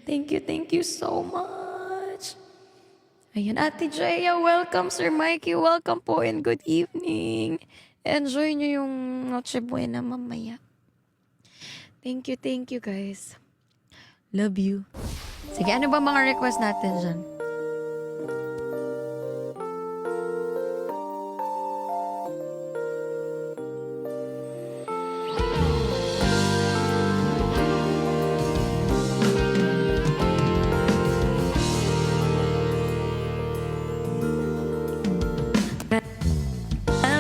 Thank you so much. Ayan, Ate Jaya, welcome. Sir Mikey, welcome po and good evening. Enjoy nyo yung Noche Buena mamaya. Thank you guys. Love you. Sige, ano ba mga request natin dyan?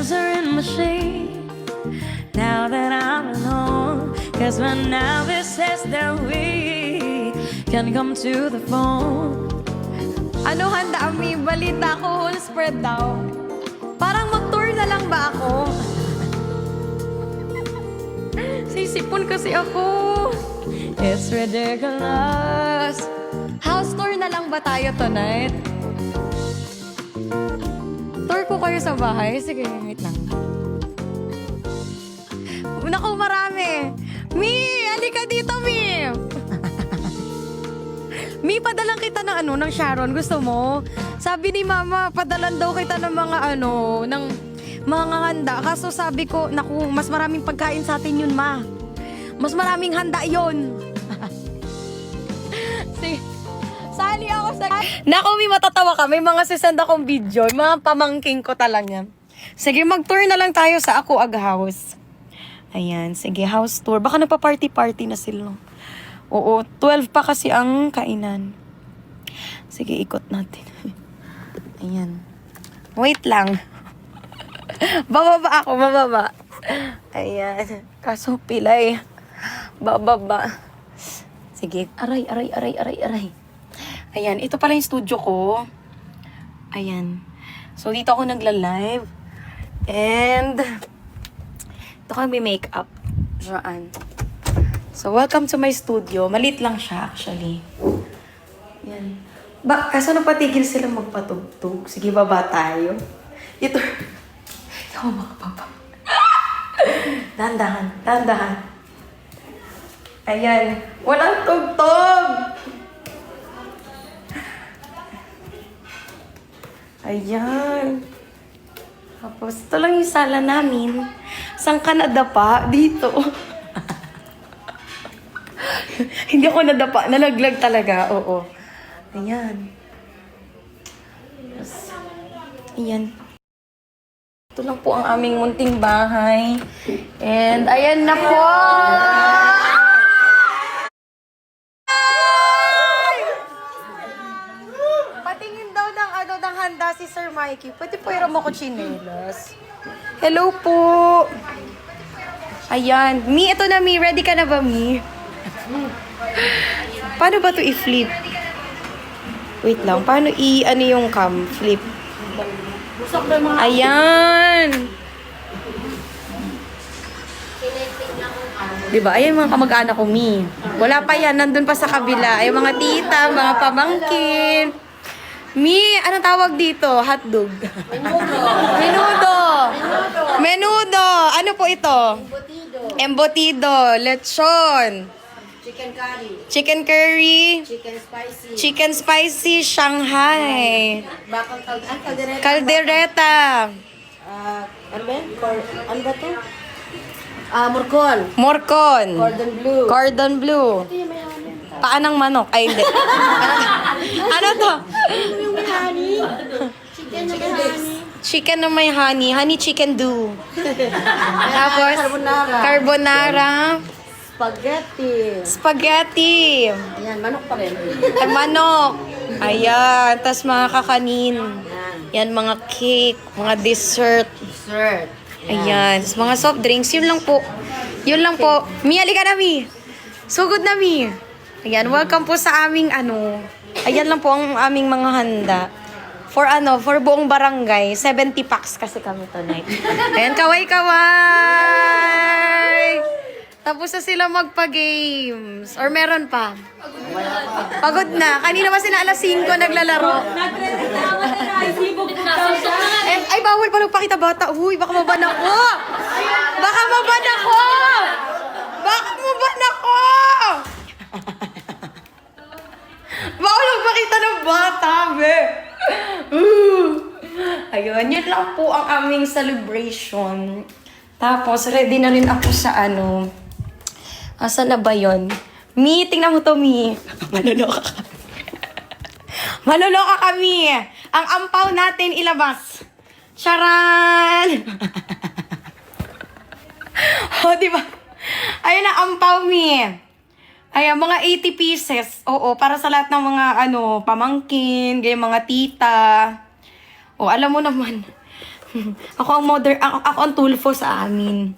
Answer in my shade. Now that I'm alone, cause my nervous says that we can come to the phone. Ano handa ami? Balita ko, whole spread daw. Parang mag-tour na lang ba ako? Sisipon kasi ako. It's ridiculous. House tour na lang ba tayo tonight? Tour ko kayo sa bahay? Sige, wait lang. Naku, marami. Mi, halika dito, Mi. Mi, padalang kita ng Sharon. Gusto mo? Sabi ni Mama, padalan daw kita ng mga ng mga handa. Kaso sabi ko, naku, mas maraming pagkain sa atin yun, Ma. Mas maraming handa yun. Sige. Sali ako sa... Naku, Mi, matatawa ka. May mga sisend akong video. Mga pamangking ko talaga. Sige, mag-tour na lang tayo sa Ako Ag House. Ayan, sige, house tour. Baka nagpa-party-party na sila. Oo, 12 pa kasi ang kainan. Sige, ikot natin. Ayan. Wait lang. Bababa ako, bababa. Ayan. Kaso pilay. Bababa. Sige. Aray. Ayan, ito pala yung studio ko. Ayan. So, dito ako nagla-live. And... ito kami make-up. Diyan. So, welcome to my studio. Malit lang siya, actually. Yan. Kaso napatigil sila magpatugtog. Sige, baba tayo. Ito. Ikaw makapapa. Dahan-dahan. Ayan. Walang tugtog! Ayan. Tapos, ito lang yung sala namin. Saan ka nadapa? Dito. Hindi ako nadapa. Nalaglag talaga. Oo. Ayan. Tapos, ayan. Ito lang po ang aming munting bahay. And, ayan na po! Patingin daw ng handa si Sir Mikey. Pwede po iram ako chinelas. Hello po! Ayan. Mi, ito na, Mi. Ready ka na ba, Mi? Paano ba to i-flip? Wait lang. Paano yung cam? Flip. Ayan! Diba? Ayan mga kamag-anak ko, Mi. Wala pa yan. Nandun pa sa kabila. Ay mga tita, mga pamangkin. Mi, anong tawag dito? Hotdog. Menudo. Ano po ito? Embutido. Lechon. Chicken curry. Chicken spicy. Shanghai. Caldereta. Ano ba to? Morcon. Cordon blue. Paanang manok. Ay, hindi. Ano to? Chicken na may honey. Honey chicken do. Tapos, carbonara. Spaghetti. Ayan, manok pa rin. Manok. Ayan. Tapos mga kakanin. Yan, mga cake. Mga dessert. Ayan. Tapos mga soft drinks. Yun lang po. Mi, halika na, Mi. Sugod na, Mi. Ayan, welcome po sa aming ayan lang po ang aming mga handa. For buong barangay. 70 packs kasi kami tonight. Ayan, kaway! Tapos na sila magpa-games. Or meron pa? Pagod na. Kanina ba sila alas 5 naglalaro? Ay, bawal pa magpakita bata. Uy, baka maban ako! Baka nagpakita ng bata, be. Ayun, yun lang po ang aming celebration. Tapos, ready na rin ako sa ano. Asa na ba yun? Mi, tingnan mo to, Mi. Maluloka ka. Maluloka kami. Ang ampaw natin ilabas. Charan! O, diba? Ayun ang ampaw, Mi. Ayan, mga 80 pieces. Oo, para sa lahat ng mga, pamangkin, ganyan, mga tita. O, alam mo naman. Ako ang tulfo sa amin.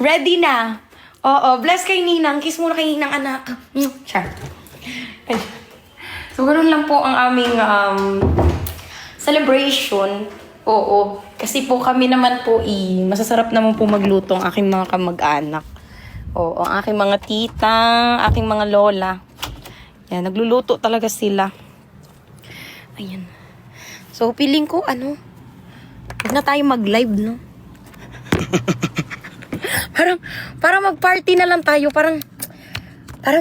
Ready na. Oo, bless kay Ninang. Kiss muna kay Ninang, anak. Char. Ay. So, ganun lang po ang aming celebration. Oo. Kasi po kami naman po masasarap naman po magluto ang aking mga kamag-anak. Oo, ang aking mga tita, aking mga lola. Yan, nagluluto talaga sila. Ayan. So, feeling ko, huwag na tayo mag-live, no? parang mag-party na lang tayo. Parang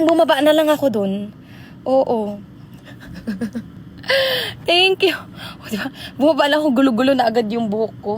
bumaba na lang ako dun. Oo. Thank you. O, diba? Bumaba lang ako, gulo-gulo na agad yung buhok ko.